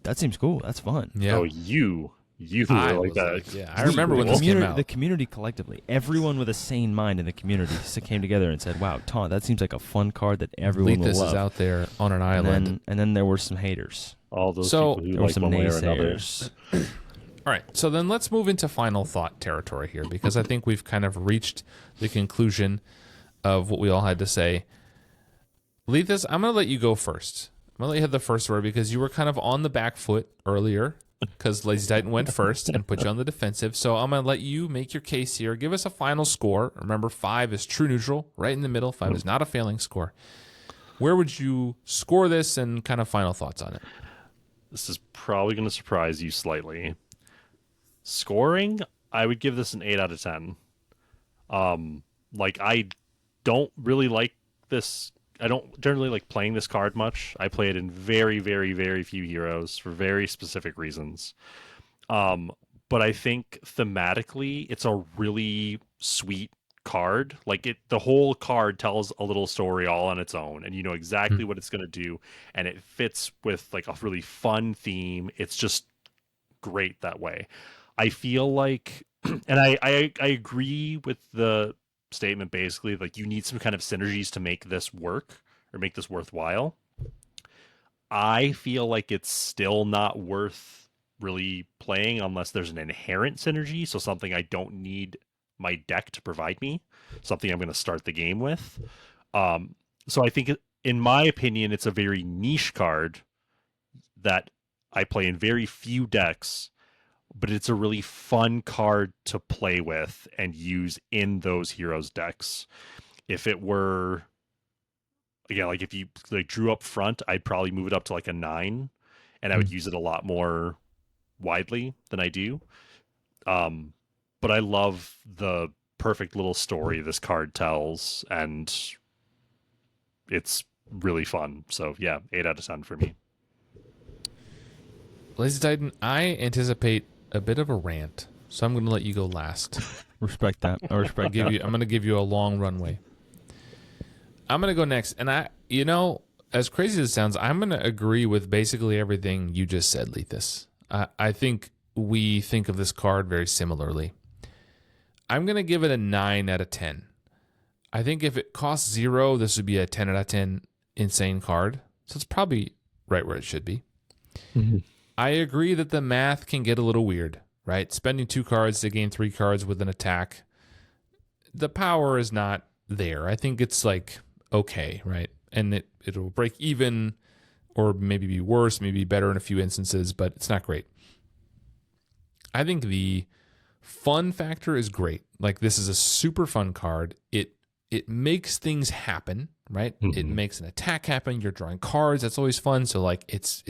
that seems cool. That's fun. Yeah. Oh, you were like that. Yeah, I remember when this came out. The community collectively, everyone with a sane mind in the community came together and said, wow, Taunt, that seems like a fun card that everyone will love. Leethus is out there on an island. And then there were some haters. All those people who like one way or another. All right, so then let's move into final thought territory here, because I think we've kind of reached the conclusion of what we all had to say. Leethus, I'm going to let you go first. I'm going to let you have the first word because you were kind of on the back foot earlier because LazyTitan went first and put you on the defensive. So I'm going to let you make your case here. Give us a final score. Remember, 5 is true neutral, right in the middle. 5 is not a failing score. Where would you score this and kind of final thoughts on it? This is probably going to surprise you slightly. Scoring, I would give this an 8 out of 10. Like I don't really like this. I don't generally like playing this card much. I play it in very, very, very few heroes for very specific reasons. But I think thematically, it's a really sweet card. Like the whole card tells a little story all on its own, and you know exactly what it's going to do, and it fits with like a really fun theme. It's just great that way. I feel like, and I agree with the statement basically, like you need some kind of synergies to make this work or make this worthwhile. I feel like it's still not worth really playing unless there's an inherent synergy, so something I don't need my deck to provide me, something I'm going to start the game with. So I think, in my opinion, it's a very niche card that I play in very few decks, but it's a really fun card to play with and use in those heroes decks. If it were, yeah, like if you like drew up front, I'd probably move it up to like a 9, and I would use it a lot more widely than I do. But I love the perfect little story this card tells, and it's really fun. So yeah, 8 out of 10 for me. LazyTitan, I anticipate a bit of a rant, so I'm going to let you go last. Respect that. I respect that. I'm going to give you a long runway. I'm going to go next, and as crazy as it sounds, I'm going to agree with basically everything you just said, Leethus. I think we think of this card very similarly. I'm going to give it a 9 out of 10. I think if it costs 0, this would be a 10 out of 10 insane card. So it's probably right where it should be. Mm-hmm. I agree that the math can get a little weird, right? Spending 2 cards to gain 3 cards with an attack. The power is not there. I think it's like okay, right? And it'll break even or maybe be worse, maybe better in a few instances, but it's not great. I think the fun factor is great. Like this is a super fun card. It makes things happen, right? Mm-hmm. It makes an attack happen. You're drawing cards. That's always fun. So like it's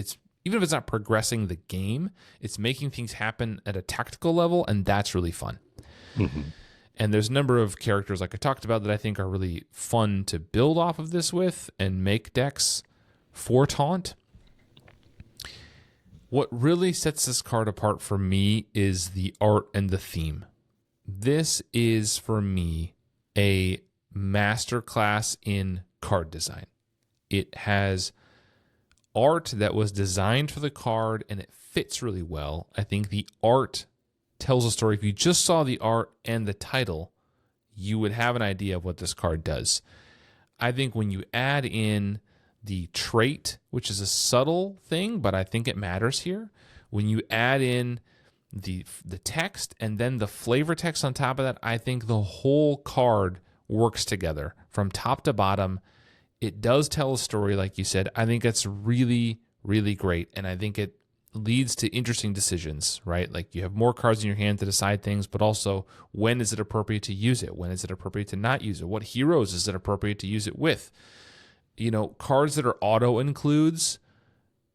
even if it's not progressing the game, it's making things happen at a tactical level, and that's really fun. Mm-hmm. And there's a number of characters like I talked about that I think are really fun to build off of this with and make decks for Taunt. What really sets this card apart for me is the art and the theme. This is, for me, a masterclass in card design. It has art that was designed for the card, and it fits really well. I think the art tells a story. If you just saw the art and the title, you would have an idea of what this card does. I think when you add in the trait, which is a subtle thing, but I think it matters here, when you add in the text and then the flavor text on top of that, I think the whole card works together from top to bottom. It does tell a story, like you said. I think it's really, really great, and I think it leads to interesting decisions, right? Like you have more cards in your hand to decide things, but also when is it appropriate to use it? When is it appropriate to not use it? What heroes is it appropriate to use it with? Cards that are auto includes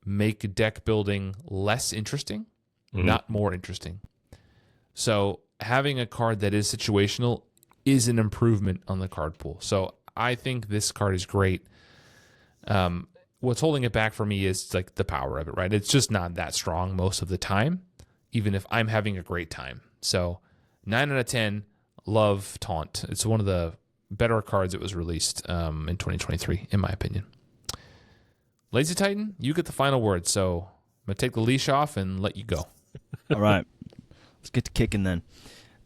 make deck building less interesting, not more interesting. So having a card that is situational is an improvement on the card pool. So I think this card is great. What's holding it back for me is like the power of it, right? It's just not that strong most of the time, even if I'm having a great time. So 9 out of 10, love Taunt. It's one of the better cards that was released in 2023, in my opinion. LazyTitan, you get the final word, so I'm going to take the leash off and let you go. All right. Let's get to kicking then.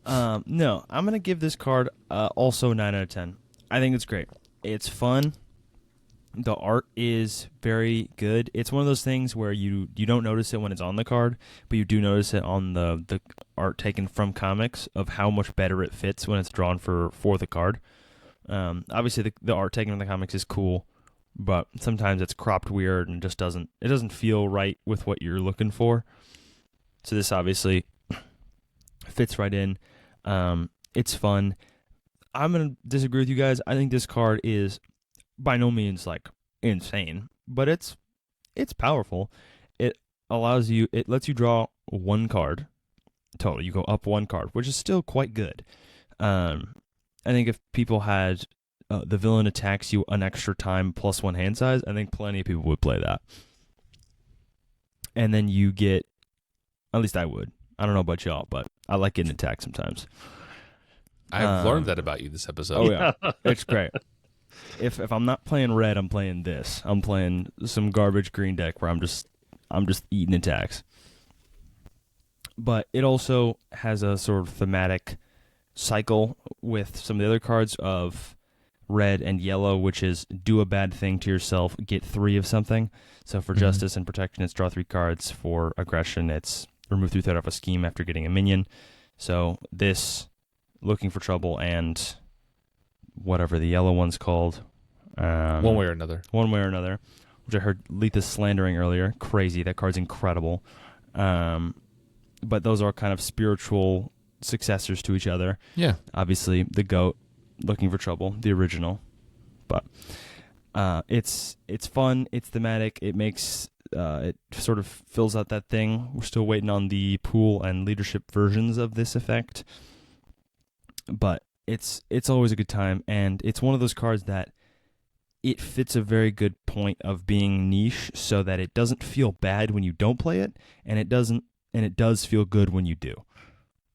No, I'm going to give this card also 9 out of 10. I think it's great. It's fun. The art is very good. It's one of those things where you don't notice it when it's on the card, but you do notice it on the art taken from comics of how much better it fits when it's drawn for the card. Obviously, the art taken from the comics is cool, but sometimes it's cropped weird and just doesn't feel right with what you're looking for. So this obviously fits right in. It's fun. I'm going to disagree with you guys. I think this card is by no means like insane, but it's powerful. It lets you draw 1 card total. You go up 1 card, which is still quite good. I think if people had the villain attacks you an extra time plus 1 hand size, I think plenty of people would play that. And then you get, at least I would. I don't know about y'all, but I like getting attacked sometimes. I've learned that about you this episode. Oh yeah, it's great. If I'm not playing red, I'm playing this. I'm playing some garbage green deck where I'm just eating attacks. But it also has a sort of thematic cycle with some of the other cards of red and yellow, which is do a bad thing to yourself, get 3 of something. So for justice and protection, it's draw 3 cards. For aggression, it's remove 3 threat off a scheme after getting a minion. So this, looking for trouble, and whatever the yellow one's called. One way or another. One way or another, which I heard Leethus slandering earlier. Crazy. That card's incredible. But those are kind of spiritual successors to each other. Yeah. Obviously, the GOAT, looking for trouble, the original. But it's fun. It's thematic. It makes it sort of fills out that thing. We're still waiting on the pool and leadership versions of this effect. But it's always a good time, and it's one of those cards that it fits a very good point of being niche, so that it doesn't feel bad when you don't play it, and it does feel good when you do.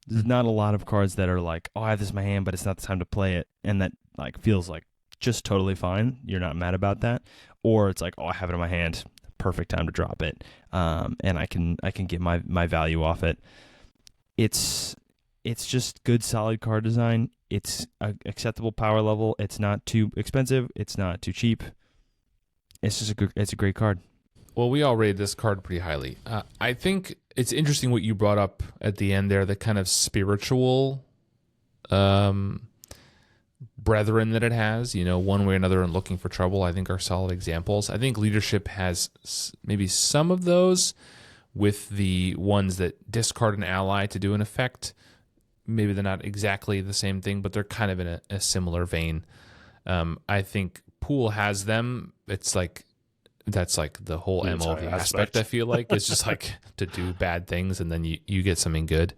There's not a lot of cards that are like, oh, I have this in my hand, but it's not the time to play it, and that like feels like just totally fine. You're not mad about that. Or it's like, oh, I have it in my hand, perfect time to drop it, and I can get my value off it. It's just good, solid card design. It's an acceptable power level. It's not too expensive. It's not too cheap. It's just it's a great card. Well, we all rated this card pretty highly. I think it's interesting what you brought up at the end there, the kind of spiritual brethren that it has, one way or another, and looking for trouble, I think are solid examples. I think leadership has maybe some of those with the ones that discard an ally to do an effect. Maybe they're not exactly the same thing, but they're kind of in a similar vein. I think Pool has them. It's like, that's like the whole MO of the aspect, I feel like. It's just like to do bad things, and then you get something good.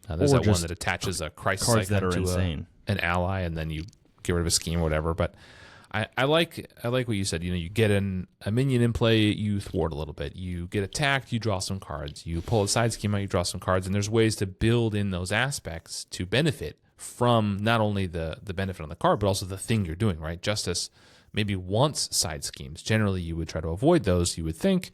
There's that one that attaches a crisis cards that are to insane. An ally, and then you get rid of a scheme or whatever. But I like what you said. You get a minion in play, you thwart a little bit. You get attacked, you draw some cards. You pull a side scheme out, you draw some cards. And there's ways to build in those aspects to benefit from not only the benefit on the card, but also the thing you're doing, right? Justice maybe wants side schemes. Generally, you would try to avoid those, you would think,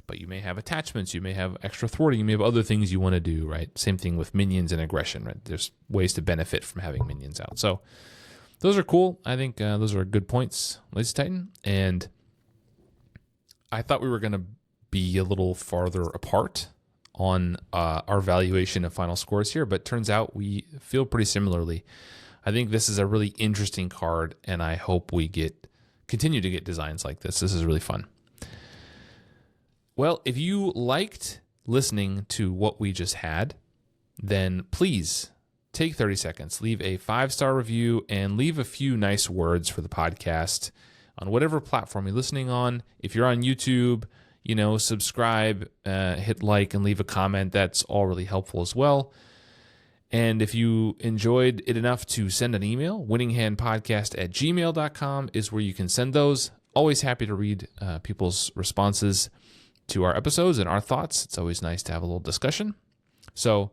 but you may have attachments, you may have extra thwarting, you may have other things you want to do, right? Same thing with minions and aggression, right? There's ways to benefit from having minions out. So those are cool. I think those are good points, LazyTitan. And I thought we were going to be a little farther apart on our valuation of final scores here, but turns out we feel pretty similarly. I think this is a really interesting card, and I hope we continue to get designs like this. This is really fun. Well, if you liked listening to what we just had, then please take 30 seconds, leave a 5-star review, and leave a few nice words for the podcast on whatever platform you're listening on. If you're on YouTube, subscribe, hit like, and leave a comment. That's all really helpful as well. And if you enjoyed it enough to send an email, winninghandpodcast@gmail.com is where you can send those. Always happy to read people's responses to our episodes and our thoughts. It's always nice to have a little discussion. So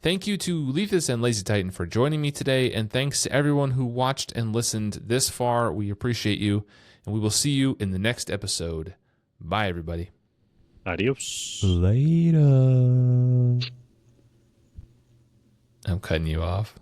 thank you to Leethus and LazyTitan for joining me today, and thanks to everyone who watched and listened this far. We appreciate you, and we will see you in the next episode. Bye, everybody. Adios. Later. I'm cutting you off.